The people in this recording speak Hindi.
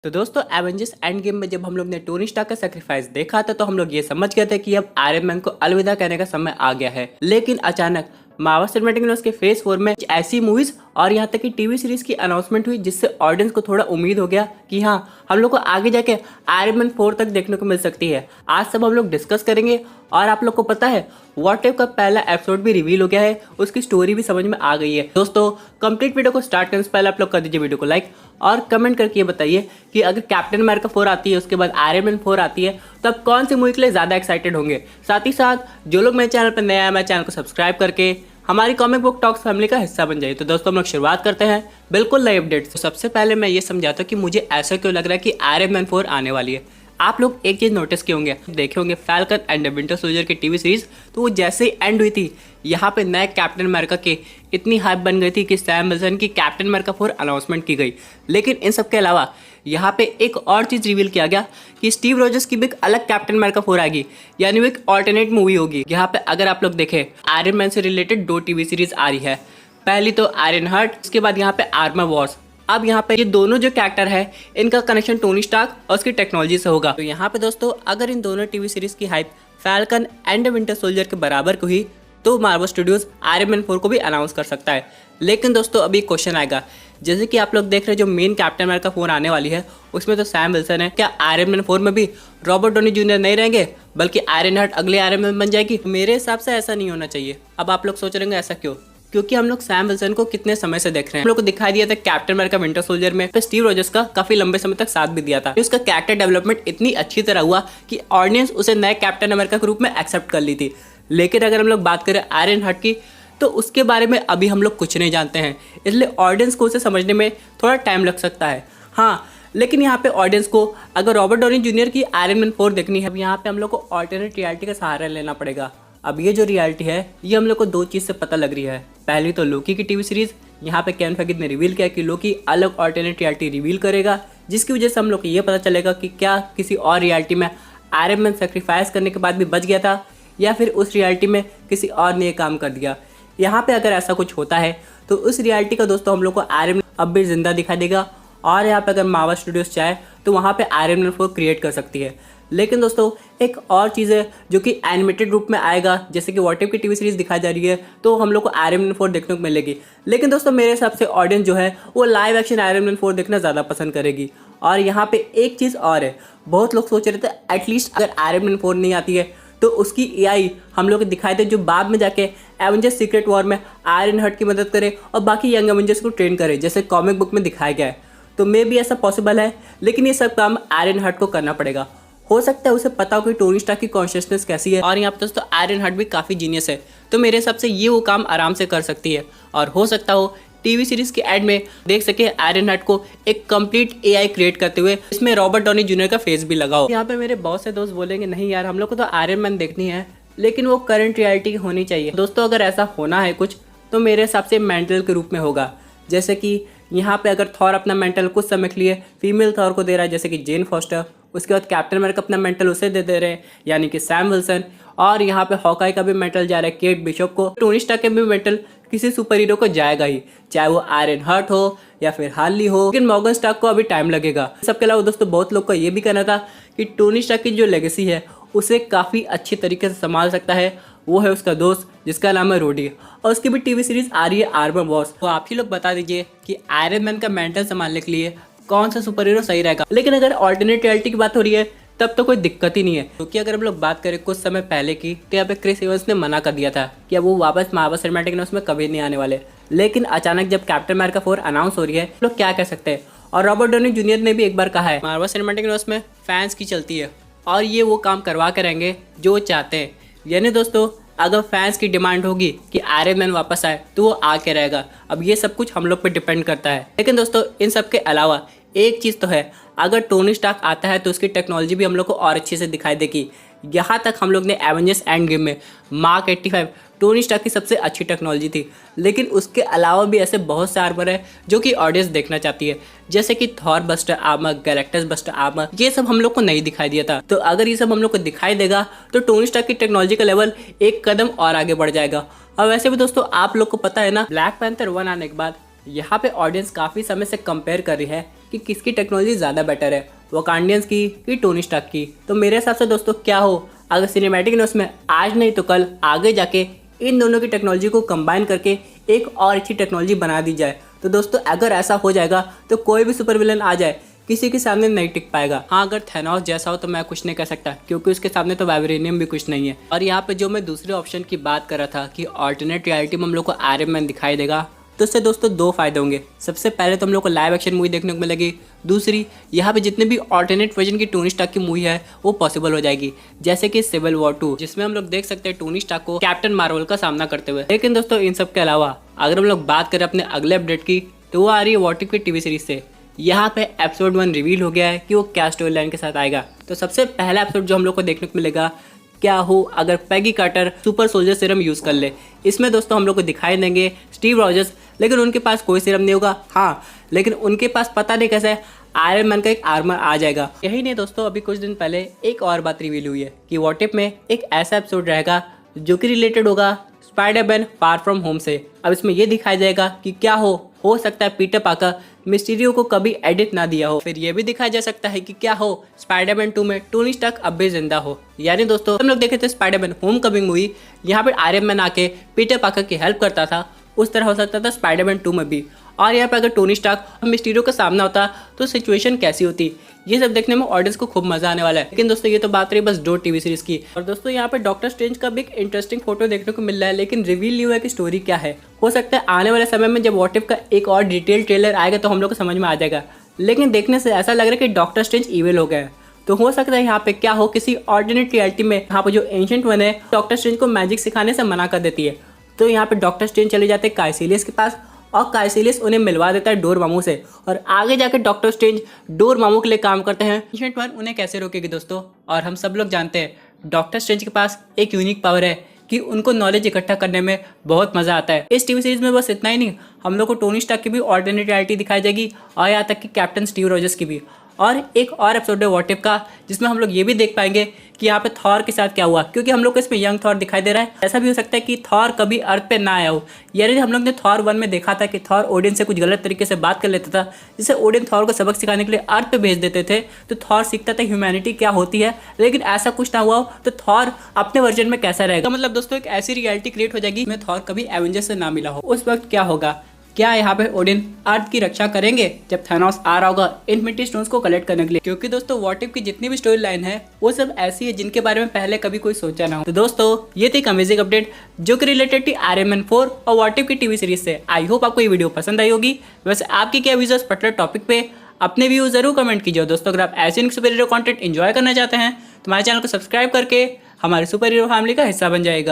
तो दोस्तों एवेंजर्स एंड गेम में जब हम लोग ने टोनी स्टार्क का सेक्रीफाइस देखा था तो हम लोग ये समझ गए थे कि अब आयरन मैन को अलविदा कहने का समय आ गया है। लेकिन अचानक मार्वल सिनेमैटिक यूनिवर्स के फेज 4 में ऐसी मूवीज और यहाँ तक कि टीवी सीरीज की अनाउंसमेंट हुई जिससे ऑडियंस को थोड़ा उम्मीद हो गया कि हाँ हम लोग को आगे जाके आयरन मैन 4 तक देखने को मिल सकती है। आज सब हम लोग डिस्कस करेंगे और आप लोग को पता है व्हाट इफ का पहला एपिसोड भी रिवील हो गया है, उसकी स्टोरी भी समझ में आ गई है। दोस्तों कंप्लीट वीडियो को स्टार्ट करने से पहले आप लोग कर दीजिए वीडियो को लाइक और कमेंट करके ये बताइए कि अगर कैप्टन अमेरिका 4 आती है उसके बाद आयरन मैन 4 आती है तो आप कौन सी मूवी के लिए ज़्यादा एक्साइटेड होंगे। साथ ही साथ जो लोग मेरे चैनल पर नया है मेरे चैनल को सब्सक्राइब करके हमारी कॉमिक बुक टॉक्स फैमिली का हिस्सा बन जाइए। तो दोस्तों हम लोग शुरुआत करते हैं बिल्कुल नए अपडेट्स। तो सबसे पहले मैं ये समझाता हूँ कि मुझे ऐसा क्यों लग रहा है कि आयरन मैन 4 आने वाली है। आप लोग एक चीज़ नोटिस किए होंगे, देखे होंगे फैल्कन एंड विंटर सोल्जर की टीवी सीरीज, तो वो जैसे ही एंड हुई थी यहाँ पे नए कैप्टन अमेरिका के इतनी हाइप बन गई थी कि सैम विल्सन की कैप्टन अमेरिका 4 अनाउंसमेंट की गई। लेकिन इन सब के अलावा यहाँ पे एक और चीज़ रिवील किया गया कि स्टीव रॉजर्स की भी एक अलग कैप्टन अमेरिका 4 आएगी, यानी वो एक ऑल्टरनेट मूवी होगी। यहाँ पे अगर आप लोग देखें आयरन मैन से रिलेटेड 2 टीवी सीरीज आ रही है। पहली तो आयरन हार्ट, उसके बाद यहाँ पे आर्मर वॉर्स। अब यहाँ पे ये दोनों जो कैरेक्टर है इनका कनेक्शन टोनी स्टार्क और उसकी टेक्नोलॉजी से होगा। तो यहाँ पे दोस्तों अगर इन दोनों टीवी सीरीज की hype falcon and winter soldier के बराबर को हुई तो मार्वल स्टूडियोज आयरन मैन 4 को भी अनाउंस कर सकता है। लेकिन दोस्तों अभी क्वेश्चन आएगा, जैसे कि आप लोग देख रहे हैं जो मेन कैप्टन अमेरिका 4 आने वाली है उसमें तो सैम विल्सन है, क्या आयरन मैन 4 में भी रॉबर्ट डॉनी जूनियर नहीं रहेंगे बल्कि आयरन हार्ट अगले आयरन मैन बन जाएगी? मेरे हिसाब से ऐसा नहीं होना चाहिए। अब आप लोग सोच रहे हैं ऐसा क्यों? क्योंकि हम लोग सैम विल्सन को कितने समय से देख रहे हैं। हम लोग को दिखाई दिया था कैप्टन अमेरिका विंटर सोल्जर में, तो स्टीव रॉजर्स का काफी लंबे समय तक साथ भी दिया था। उसका कैरेक्टर डेवलपमेंट इतनी अच्छी तरह हुआ कि ऑडियंस उसे नए कैप्टन अमेरिका के रूप में एक्सेप्ट कर ली थी। लेकिन अगर हम लोग बात करें आयरन हार्ट की तो उसके बारे में अभी हम लोग कुछ नहीं जानते हैं, इसलिए ऑडियंस को उसे समझने में थोड़ा टाइम लग सकता है। हाँ, लेकिन यहाँ पे ऑडियंस को अगर रॉबर्ट डॉनी जूनियर की आयरन मैन 4 देखनी है, अब यहाँ पे हम लोग को ऑल्टरनेट रियलिटी का सहारा लेना पड़ेगा। अब ये जो रियलिटी है ये हम लोग को 2 चीज़ से पता लग रही है। पहली तो लोकी की टीवी सीरीज, यहाँ पे केविन फेगे ने रिवील किया कि लोकी अलग ऑल्टरनेट रियलिटी रिवील करेगा, जिसकी वजह से हम लोग को ये पता चलेगा कि क्या किसी और रियलिटी में आयरन मैन सेक्रीफाइस करने के बाद भी बच गया था या फिर उस रियलिटी में किसी और ने काम कर दिया। यहाँ पे अगर ऐसा कुछ होता है तो उस रियलिटी का दोस्तों हम लोग को आयरन मैन अब भी जिंदा दिखाई देगा और यहाँ पे अगर मार्वल स्टूडियोज चाहे तो वहाँ पे आयरन मैन 4 क्रिएट कर सकती है। लेकिन दोस्तों एक और चीज़ है जो कि एनिमेटेड रूप में आएगा, जैसे कि व्हाट इफ की टीवी सीरीज दिखाई जा रही है तो हम लोग को आयरन मैन 4 देखने को मिलेगी। लेकिन दोस्तों मेरे हिसाब से ऑडियंस जो है वो लाइव एक्शन आयरन मैन 4 देखना ज़्यादा पसंद करेगी। और यहाँ पे एक चीज़ और है, बहुत लोग सोच रहे थे एटलीस्ट अगर आयरन मैन 4 नहीं आती है तो उसकी एआई हम लोग को दिखाई दे जो बाद में जाके एवेंजर्स सीक्रेट वॉर में आयरन हार्ट की मदद करे और बाकी यंग एवेंजर्स को ट्रेन करे, जैसे कॉमिक बुक में दिखाया गया है। तो मे भी ऐसा पॉसिबल है, लेकिन ये सब काम आयरन हार्ट को करना पड़ेगा। हो सकता है उसे पता हो कि टोनी स्टार्क की कॉन्शियसनेस कैसी है, और यहाँ पर दोस्तों आयरन हार्ट भी काफ़ी जीनियस है, तो मेरे हिसाब से ये वो काम आराम से कर सकती है। और हो सकता हो टीवी सीरीज के एड में देख सके आयरन हार्ट को एक कंप्लीट एआई क्रिएट करते हुए, इसमें रॉबर्ट डॉनी जूनियर का फेस भी लगाओ। यहाँ पे मेरे बहुत से दोस्त बोलेंगे नहीं यार हम लोग को तो आयरन मैन देखनी है, लेकिन वो करंट रियलिटी की होनी चाहिए। दोस्तों अगर ऐसा होना है कुछ तो मेरे हिसाब से मेंटल के रूप में होगा, जैसे कि यहाँ पे अगर थॉर अपना मेंटल कुछ समय के लिए फीमेल थॉर को दे रहा है जैसे कि जेन फॉस्टर, उसके बाद कैप्टन अमेरिका अपना मेंटल उसे दे रहे हैं यानी कि सैम विल्सन, और यहाँ पे हॉकाई का भी मेंटल जा रहा है केट बिशप को। टोनी स्टार्क के भी मेंटल किसी सुपर हीरो को जाएगा ही, चाहे वो आयरन हार्ट हो या फिर हार्ली हो, लेकिन मॉर्गन स्टार्क को अभी टाइम लगेगा। सबके अलावा दोस्तों बहुत लोग का ये भी कहना था कि टोनी स्टार्क की जो लेगेसी है उसे काफ़ी अच्छी तरीके से संभाल सकता है, वो है उसका दोस्त जिसका नाम है रोडी, और उसकी भी टीवी सीरीज आ रही है आर्मर वॉर्स। तो आप ही लोग बता दीजिए कि आयरन मैन का मेंटल संभालने के लिए कौन सा सुपर हीरो सही रहेगा। लेकिन अगर ऑल्टरनेट रियलिटी की बात हो रही है तब तो कोई दिक्कत ही नहीं है, क्योंकि अगर हम लोग बात करें कुछ समय पहले की तो यहाँ पे क्रिस इवंस ने मना कर दिया था कि अब वो वापस मार्वल सिनेमैटिक यूनिवर्स में कभी नहीं आने वाले। लेकिन अचानक जब कैप्टन अमेरिका 4 अनाउंस हो रही है लोग क्या कह सकते हैं। और रॉबर्ट डॉनी जूनियर ने भी एक बार कहा है मार्वल सिनेमैटिक यूनिवर्स में फैंस की चलती है और ये वो काम करवा के रहेंगे जो वो चाहते हैं। यानी दोस्तों अगर फैंस की डिमांड होगी कि आयरन मैन वापस आए तो वो आके रहेगा। अब ये सब कुछ हम लोग पे डिपेंड करता है। लेकिन दोस्तों इन सब के अलावा एक चीज़ तो है, अगर टोनी स्टार्क आता है तो उसकी टेक्नोलॉजी भी हम लोग को और अच्छे से दिखाई देगी। यहाँ तक हम लोग ने एवेंजर्स एंड गेम में मार्क 85 टोनी स्टार्क की सबसे अच्छी टेक्नोलॉजी थी, लेकिन उसके अलावा भी ऐसे बहुत से आर्मर है जो कि ऑडियंस देखना चाहती है, जैसे कि Thor buster armour, Galactus buster armour, ये सब हम लोग को नहीं दिखाई दिया था। तो अगर ये सब हम लोग को दिखाई देगा तो टोनी स्टार्क की टेक्नोलॉजी का लेवल एक कदम और आगे बढ़ जाएगा। और वैसे भी दोस्तों आप लोग को पता है ना, ब्लैक पैंथर 1 आने के बाद यहाँ पे ऑडियंस काफ़ी समय से कंपेयर कर रही है कि किसकी टेक्नोलॉजी ज़्यादा बेटर है, वकांडियंस की कि टोनी स्टार्क की। तो मेरे हिसाब से दोस्तों क्या हो, अगर सिनेमैटिक यूनिवर्स में आज नहीं तो कल आगे जाके इन दोनों की टेक्नोलॉजी को कंबाइन करके एक और अच्छी टेक्नोलॉजी बना दी जाए, तो दोस्तों अगर ऐसा हो जाएगा तो कोई भी सुपर विलन आ जाए किसी के सामने नहीं टिक पाएगा। हाँ, अगर थैनोस जैसा हो तो मैं कुछ नहीं कर सकता, क्योंकि उसके सामने तो वाइब्रेनियम भी कुछ नहीं है। और यहाँ पे जो मैं दूसरे ऑप्शन की बात कर रहा था कि ऑल्टरनेट रियलिटी में हम लोग को आयरन मैन दिखाई देगा, तो इससे दोस्तों दो फायदे होंगे। सबसे पहले तो हम लोग को लाइव एक्शन मूवी देखने को मिलेगी, दूसरी यहाँ पे जितने भी ऑल्टरनेट वर्जन की टोनी स्टार्क की मूवी है वो पॉसिबल हो जाएगी, जैसे कि सिविल वॉर 2, जिसमें हम लोग देख सकते हैं टोनी स्टार्क को कैप्टन मार्वल का सामना करते हुए। लेकिन दोस्तों इन सब के अलावा अगर हम लोग बात करें अपने अगले अपडेट की, तो वो आ रही है व्हाट इफ की टीवी सीरीज से। यहाँ पे एपिसोड 1 रिवील हो गया है कि वो क्या स्टोरी लाइन के साथ आएगा। तो सबसे पहला एपिसोड जो हम लोग को देखने को मिलेगा, क्या हो अगर Peggy Carter super soldier serum use कर ले। इसमें दोस्तों हम लोग को दिखाई देंगे स्टीव रॉजर्स, लेकिन उनके पास कोई सीरम नहीं होगा। हाँ, लेकिन उनके पास पता नहीं कैसे आयरन मैन का एक आर्मर आ जाएगा। यही नहीं दोस्तों, अभी कुछ दिन पहले एक और बात रिवील हुई है कि व्हाट इफ में एक ऐसा एपिसोड रहेगा जो कि रिलेटेड होगा स्पाइडरमैन फार फ्रॉम होम से। अब इसमें यह दिखाया जाएगा कि क्या हो सकता है पीटर पार्कर मिस्टीरियो को कभी एडिट ना दिया हो। फिर यह भी दिखाया जा सकता है कि क्या हो स्पाइडरमैन 2 में टोनी स्टार्क अब भी जिंदा हो। यानी दोस्तों हम लोग देखे थे स्पाइडरमैन होम कमिंग मूवी, यहाँ पर आयरन मैन आके पीटर पार्कर की हेल्प करता था, उस तरह हो सकता था स्पाइडरमैन 2 में भी। और यहाँ पे अगर टोनी स्टार्क और मिस्टीरियो का सामना होता तो सिचुएशन कैसी होती, ये सब देखने में ऑडियंस को खूब मजा आने वाला है। लेकिन दोस्तों ये तो बात रही बस 2 टीवी सीरीज की। और दोस्तों यहाँ पे डॉक्टर स्ट्रेंज का भी एक इंटरेस्टिंग फोटो देखने को मिल रहा है, लेकिन रिवील नहीं हुआ है कि स्टोरी क्या है। हो सकता है आने वाले समय में जब व्हाट इफ का एक और डिटेल ट्रेलर आएगा तो हम लोग को समझ में आ जाएगा। लेकिन देखने से ऐसा लग रहा है कि डॉक्टर स्ट्रेंज इविल हो गया है। तो हो सकता है यहाँ पे क्या हो किसी ऑल्टरनेट रियलिटी में यहाँ पे जो एंशिएंट वन है डॉक्टर स्ट्रेंज को मैजिक सिखाने से मना कर देती है। तो यहाँ पे डॉक्टर स्ट्रेंज चले जाते हैं काइसिलियस के पास और काइसिलियस उन्हें मिलवा देता है डोरमामू से, और आगे जाकर डॉक्टर स्ट्रेंज डोरमामू के लिए काम करते हैं। एंशिएंट वन उन्हें कैसे रोकेगी दोस्तों, और हम सब लोग जानते हैं डॉक्टर स्ट्रेंज के पास एक यूनिक पावर है कि उनको नॉलेज इकट्ठा करने में बहुत मजा आता है। इस टीवी सीरीज में बस इतना ही नहीं, हम लोग को टोनी स्टार्क की भी ऑल्टरनेट रियलिटी दिखाई जाएगी और यहाँ तक कि कैप्टन स्टीव रॉजर्स की भी। और एक और एपिसोड है व्हाट इफ का, जिसमें हम लोग ये भी देख पाएंगे कि यहाँ पे थॉर के साथ क्या हुआ, क्योंकि हम लोग को इसमें यंग थॉर दिखाई दे रहा है। ऐसा भी हो सकता है कि थॉर कभी अर्थ पे ना आया हो। यानी हम लोग ने थॉर 1 में देखा था कि थॉर ओडिन से कुछ गलत तरीके से बात कर लेता था, जिससे ओडिन थॉर को सबक सिखाने के लिए अर्थ पे भेज देते थे, तो थॉर सीखता था ह्यूमैनिटी क्या होती है। लेकिन ऐसा कुछ ना हुआ हो तो थॉर अपने वर्जन में कैसा रहेगा। मतलब दोस्तों एक ऐसी रियलिटी क्रिएट हो जाएगी में थॉर कभी एवेंजर्स से ना मिला हो। उस वक्त क्या होगा, क्या यहाँ पे ओडिन अर्थ की रक्षा करेंगे जब थैनोस आ रहा होगा इन्फिनिटी स्टोन्स को कलेक्ट करने के लिए। क्योंकि दोस्तों व्हाट इफ की जितनी भी स्टोरी लाइन है वो सब ऐसी है जिनके बारे में पहले कभी कोई सोचा ना हो। तो दोस्तों ये थी एक अमेजिंग अपडेट जो कि रिलेटेड थी आयरन मैन 4 और व्हाट इफ की टीवी सीरीज से। आई होप आपको ये वीडियो पसंद आई होगी। वैसे आपकी क्या व्यूज पर्टिकुलर टॉपिक पे, अपने व्यूज जरूर कमेंट कीजिए। दोस्तों अगर आप ऐसे सुपर हीरो कंटेंट एंजॉय करना चाहते हैं तो हमारे चैनल को सब्सक्राइब करके हमारे सुपर हीरो फैमिली का हिस्सा बन जाएगा।